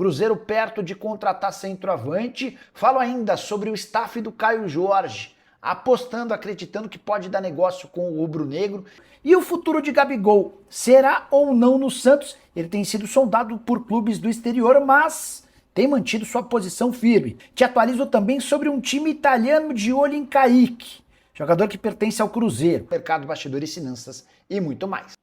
Cruzeiro perto de contratar centroavante. Falo ainda sobre o staff do Caio Jorge, apostando, acreditando que pode dar negócio com o rubro-negro. E o futuro de Gabigol, será ou não no Santos? Ele tem sido sondado por clubes do exterior, mas tem mantido sua posição firme. Te atualizo também sobre um time italiano de olho em Kaique, jogador que pertence ao Cruzeiro, mercado, bastidores e finanças e muito mais.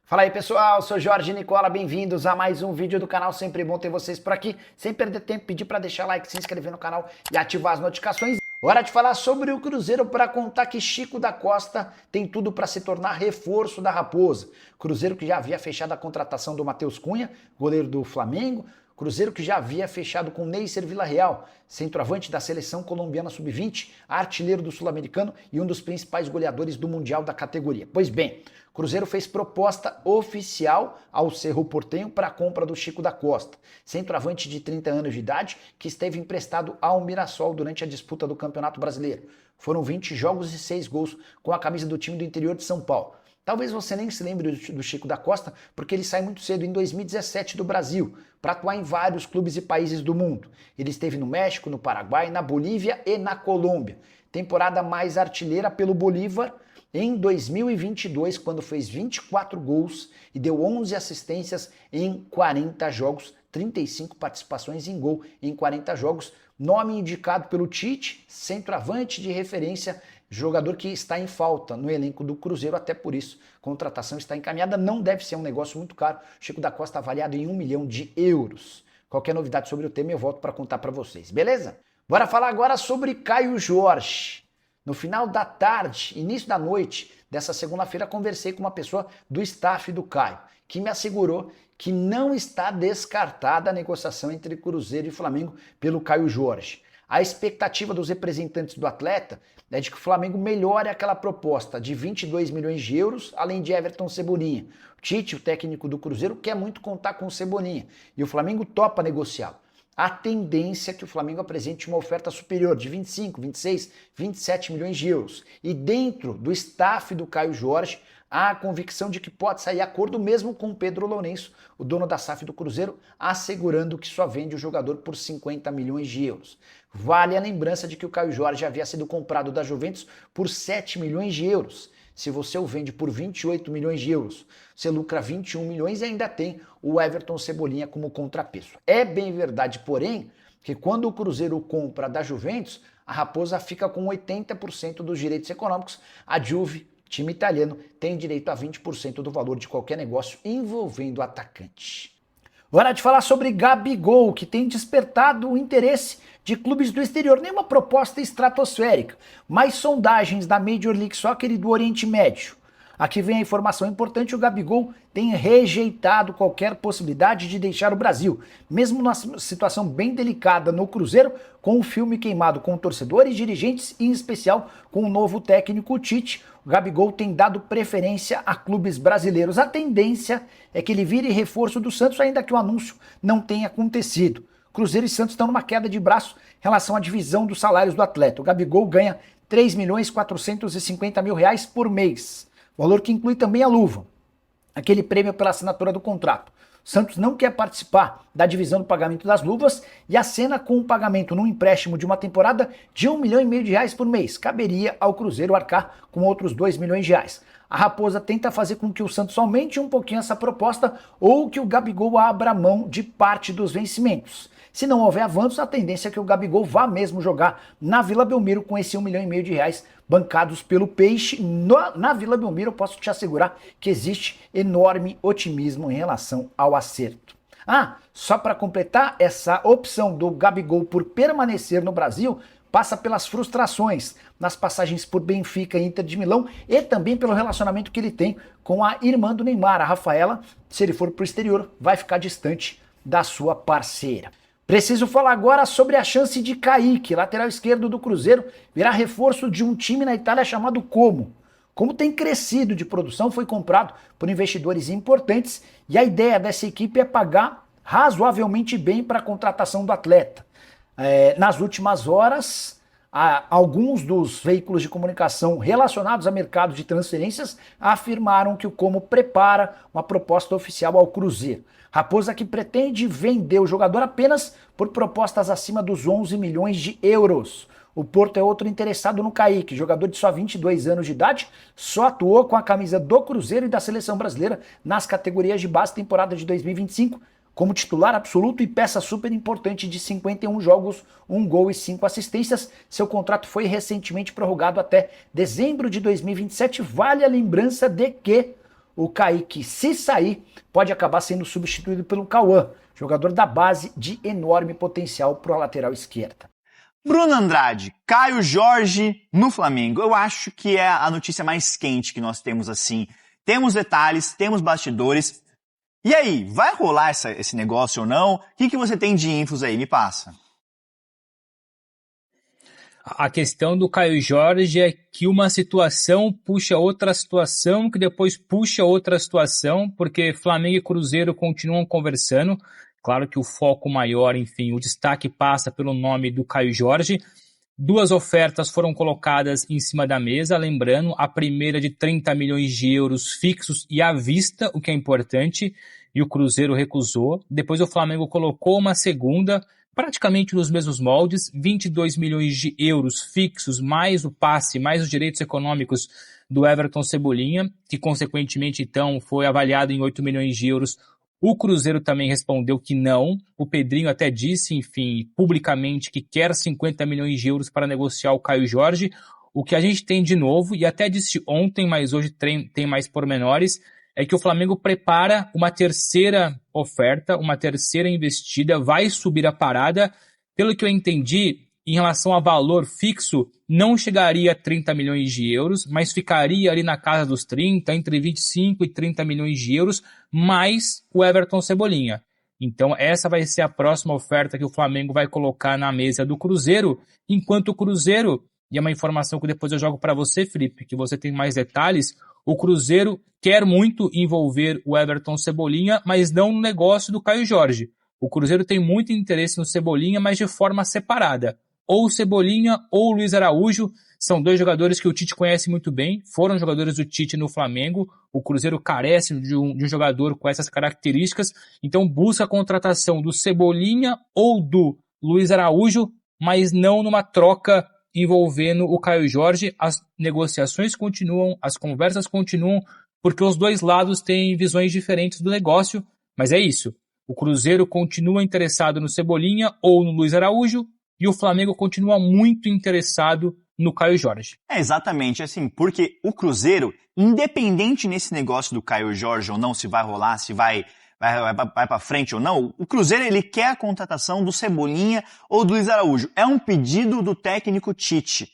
Fala aí pessoal, sou Jorge Nicola, bem-vindos a mais um vídeo do canal, sempre bom ter vocês por aqui. Sem perder tempo, pedir para deixar like, se inscrever no canal e ativar as notificações. Hora de falar sobre o Cruzeiro para contar que Chico da Costa tem tudo para se tornar reforço da Raposa. Cruzeiro que já havia fechado a contratação do Matheus Cunha, goleiro do Flamengo. Cruzeiro que já havia fechado com Neisser Villarreal, centroavante da seleção colombiana sub-20, artilheiro do Sul-Americano e um dos principais goleadores do Mundial da categoria. Pois bem, Cruzeiro fez proposta oficial ao Cerro Porteño para a compra do Chico da Costa, centroavante de 30 anos de idade que esteve emprestado ao Mirassol durante a disputa do Campeonato Brasileiro. Foram 20 jogos e 6 gols com a camisa do time do interior de São Paulo. Talvez você nem se lembre do Chico da Costa, porque ele sai muito cedo, em 2017, do Brasil, para atuar em vários clubes e países do mundo. Ele esteve no México, no Paraguai, na Bolívia e na Colômbia. Temporada mais artilheira pelo Bolívar em 2022, quando fez 24 gols e deu 11 assistências em 40 jogos, 35 participações em gol em 40 jogos. Nome indicado pelo Tite, centroavante de referência, jogador que está em falta no elenco do Cruzeiro, até por isso, a contratação está encaminhada, não deve ser um negócio muito caro. Chico da Costa avaliado em 1 milhão de euros. Qualquer novidade sobre o tema eu volto para contar para vocês, beleza? Bora falar agora sobre Caio Jorge. No final da tarde, início da noite dessa segunda-feira, conversei com uma pessoa do staff do Caio, que me assegurou que não está descartada a negociação entre Cruzeiro e Flamengo pelo Caio Jorge. A expectativa dos representantes do atleta é de que o Flamengo melhore aquela proposta de 22 milhões de euros, além de Everton Cebolinha. O Tite, o técnico do Cruzeiro, quer muito contar com o Cebolinha e o Flamengo topa negociá-lo. A tendência é que o Flamengo apresente uma oferta superior de 25, 26, 27 milhões de euros. E dentro do staff do Caio Jorge, há a convicção de que pode sair acordo mesmo com o Pedro Lourenço, o dono da SAF do Cruzeiro, assegurando que só vende o jogador por 50 milhões de euros. Vale a lembrança de que o Caio Jorge havia sido comprado da Juventus por 7 milhões de euros. Se você o vende por 28 milhões de euros, você lucra 21 milhões e ainda tem o Everton Cebolinha como contrapeso. É bem verdade, porém, que quando o Cruzeiro compra da Juventus, a Raposa fica com 80% dos direitos econômicos, a Juve, time italiano, tem direito a 20% do valor de qualquer negócio envolvendo o atacante. Hora de falar sobre Gabigol, que tem despertado o interesse de clubes do exterior. Nenhuma proposta estratosférica, mas sondagens da Major League Soccer e do Oriente Médio. Aqui vem a informação importante: o Gabigol tem rejeitado qualquer possibilidade de deixar o Brasil, mesmo numa situação bem delicada no Cruzeiro, com o filme queimado com torcedores, dirigentes e em especial com o novo técnico Tite. O Gabigol tem dado preferência a clubes brasileiros. A tendência é que ele vire reforço do Santos, ainda que o anúncio não tenha acontecido. Cruzeiro e Santos estão numa queda de braço em relação à divisão dos salários do atleta. O Gabigol ganha R$ 3.450.000 por mês, valor que inclui também a luva, aquele prêmio pela assinatura do contrato. O Santos não quer participar da divisão do pagamento das luvas e acena com o pagamento num empréstimo de uma temporada de R$ 1,5 milhão por mês. Caberia ao Cruzeiro arcar com outros R$ 2 milhões. A Raposa tenta fazer com que o Santos aumente um pouquinho essa proposta ou que o Gabigol abra mão de parte dos vencimentos. Se não houver avanço, a tendência é que o Gabigol vá mesmo jogar na Vila Belmiro com esse R$ 1,5 milhão bancados pelo Peixe. Na Vila Belmiro eu posso te assegurar que existe enorme otimismo em relação ao acerto. Só para completar, essa opção do Gabigol por permanecer no Brasil passa pelas frustrações nas passagens por Benfica e Inter de Milão e também pelo relacionamento que ele tem com a irmã do Neymar, a Rafaela. Se ele for para o exterior, vai ficar distante da sua parceira. Preciso falar agora sobre a chance de Kaique, lateral esquerdo do Cruzeiro, virar reforço de um time na Itália chamado Como. Como tem crescido de produção, foi comprado por investidores importantes e a ideia dessa equipe é pagar razoavelmente bem para a contratação do atleta. Nas últimas horas, alguns dos veículos de comunicação relacionados a mercado de transferências afirmaram que o Como prepara uma proposta oficial ao Cruzeiro. Raposa que pretende vender o jogador apenas por propostas acima dos 11 milhões de euros. O Porto é outro interessado no Kaique, jogador de só 22 anos de idade, só atuou com a camisa do Cruzeiro e da Seleção Brasileira nas categorias de base temporada de 2025, como titular absoluto e peça super importante de 51 jogos, 1 gol e 5 assistências. Seu contrato foi recentemente prorrogado até dezembro de 2027. Vale a lembrança de que o Kaique, se sair, pode acabar sendo substituído pelo Cauã, jogador da base de enorme potencial para a lateral esquerda. Bruno Andrade, Caio Jorge no Flamengo. Eu acho que é a notícia mais quente que nós temos assim. Temos detalhes, temos bastidores. E aí, vai rolar esse negócio ou não? O que você tem de infos aí? Me passa. A questão do Caio Jorge é que uma situação puxa outra situação, que depois puxa outra situação, porque Flamengo e Cruzeiro continuam conversando. Claro que o foco maior, enfim, o destaque passa pelo nome do Caio Jorge. 2 ofertas foram colocadas em cima da mesa, lembrando, a primeira de 30 milhões de euros fixos e à vista, o que é importante, e o Cruzeiro recusou. Depois o Flamengo colocou uma segunda, praticamente nos mesmos moldes, 22 milhões de euros fixos, mais o passe, mais os direitos econômicos do Everton Cebolinha, que consequentemente então foi avaliado em 8 milhões de euros. O Cruzeiro também respondeu que não. O Pedrinho até disse, enfim, publicamente que quer 50 milhões de euros para negociar o Caio Jorge. O que a gente tem de novo, e até disse ontem, mas hoje tem mais pormenores, é que o Flamengo prepara uma terceira oferta, uma terceira investida, vai subir a parada. Pelo que eu entendi, em relação a valor fixo, não chegaria a 30 milhões de euros, mas ficaria ali na casa dos 30, entre 25 e 30 milhões de euros, mais o Everton Cebolinha. Então essa vai ser a próxima oferta que o Flamengo vai colocar na mesa do Cruzeiro, enquanto o Cruzeiro, e é uma informação que depois eu jogo para você, Felipe, que você tem mais detalhes, o Cruzeiro quer muito envolver o Everton Cebolinha, mas não no negócio do Caio Jorge. O Cruzeiro tem muito interesse no Cebolinha, mas de forma separada. Ou o Cebolinha ou o Luiz Araújo são 2 jogadores que o Tite conhece muito bem, foram jogadores do Tite no Flamengo. O Cruzeiro carece de um jogador com essas características, então busca a contratação do Cebolinha ou do Luiz Araújo, mas não numa troca envolvendo o Caio Jorge. As negociações continuam, as conversas continuam, porque os 2 lados têm visões diferentes do negócio, mas é isso. O Cruzeiro continua interessado no Cebolinha ou no Luiz Araújo, e o Flamengo continua muito interessado no Caio Jorge. É exatamente assim, porque o Cruzeiro, independente nesse negócio do Caio Jorge ou não, se vai rolar, se vai para frente ou não, o Cruzeiro ele quer a contratação do Cebolinha ou do Luiz Araújo. É um pedido do técnico Tite.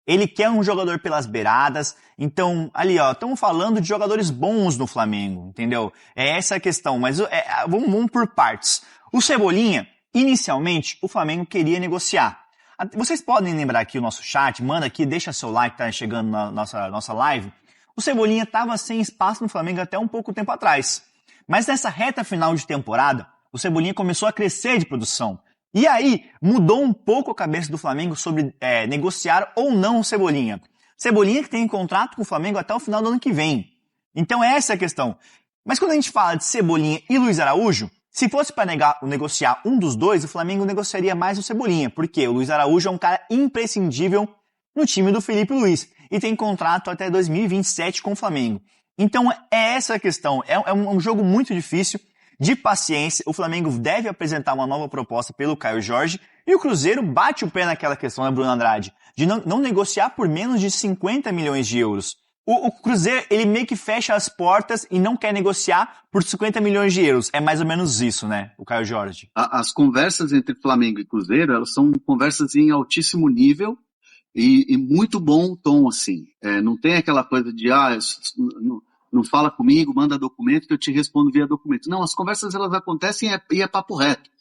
Ele quer um jogador pelas beiradas, então, ali ó, estamos falando de jogadores bons no Flamengo, entendeu? É essa a questão, mas vamos por partes. O Cebolinha, inicialmente, o Flamengo queria negociar. Vocês podem lembrar aqui o nosso chat, manda aqui, deixa seu like, tá chegando na nossa live. O Cebolinha estava sem espaço no Flamengo até um pouco tempo atrás. Mas nessa reta final de temporada, o Cebolinha começou a crescer de produção. E aí, mudou um pouco a cabeça do Flamengo sobre negociar ou não o Cebolinha. Cebolinha que tem contrato com o Flamengo até o final do ano que vem. Então essa é a questão. Mas quando a gente fala de Cebolinha e Luiz Araújo, se fosse para negociar um dos dois, o Flamengo negociaria mais o Cebolinha, porque o Luiz Araújo é um cara imprescindível no time do Felipe Luiz e tem contrato até 2027 com o Flamengo. Então é essa a questão. É um jogo muito difícil, de paciência. O Flamengo deve apresentar uma nova proposta pelo Caio Jorge e o Cruzeiro bate o pé naquela questão, né, Bruno Andrade, de não negociar por menos de 50 milhões de euros. O Cruzeiro, ele meio que fecha as portas e não quer negociar por 50 milhões de euros. É mais ou menos isso, né, o Caio Jorge? As conversas entre Flamengo e Cruzeiro, elas são conversas em altíssimo nível e muito bom tom, assim. Não tem aquela coisa de, não fala comigo, manda documento que eu te respondo via documento. Não, as conversas elas acontecem e é papo reto.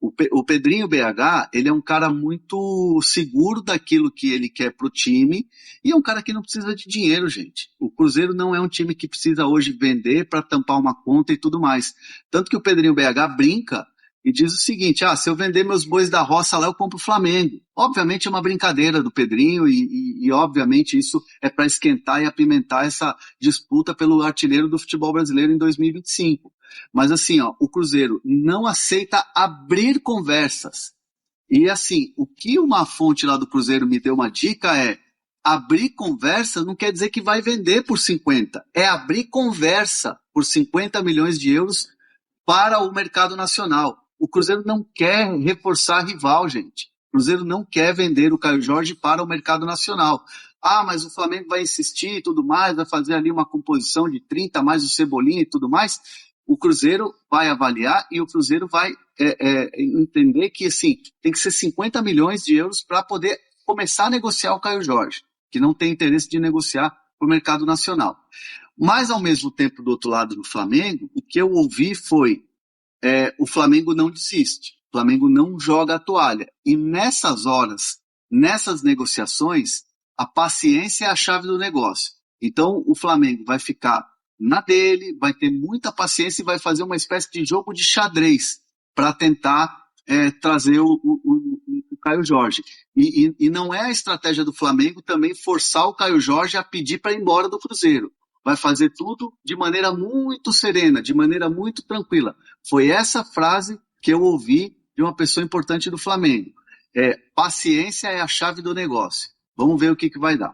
O Pedrinho BH, ele é um cara muito seguro daquilo que ele quer pro time e é um cara que não precisa de dinheiro, gente. O Cruzeiro não é um time que precisa hoje vender para tampar uma conta e tudo mais. Tanto que o Pedrinho BH brinca e diz o seguinte: se eu vender meus bois da roça lá, eu compro o Flamengo. Obviamente é uma brincadeira do Pedrinho e obviamente isso é para esquentar e apimentar essa disputa pelo artilheiro do futebol brasileiro em 2025. Mas assim, o Cruzeiro não aceita abrir conversas. E assim, o que uma fonte lá do Cruzeiro me deu uma dica é: abrir conversa não quer dizer que vai vender por 50. É abrir conversa por 50 milhões de euros para o mercado nacional. O Cruzeiro não quer reforçar rival, gente. O Cruzeiro não quer vender o Caio Jorge para o mercado nacional. Mas o Flamengo vai insistir e tudo mais, vai fazer ali uma composição de 30 mais o Cebolinha e tudo mais. O Cruzeiro vai avaliar e o Cruzeiro vai entender que assim, tem que ser 50 milhões de euros para poder começar a negociar o Caio Jorge, que não tem interesse de negociar para o mercado nacional. Mas, ao mesmo tempo, do outro lado do Flamengo, o que eu ouvi foi: o Flamengo não desiste, o Flamengo não joga a toalha. E nessas horas, nessas negociações, a paciência é a chave do negócio. Então, o Flamengo vai ficar na dele, vai ter muita paciência e vai fazer uma espécie de jogo de xadrez para tentar trazer o Caio Jorge. E não é a estratégia do Flamengo também forçar o Caio Jorge a pedir para ir embora do Cruzeiro. Vai fazer tudo de maneira muito serena, de maneira muito tranquila. Foi essa frase que eu ouvi de uma pessoa importante do Flamengo. Paciência é a chave do negócio. Vamos ver o que vai dar.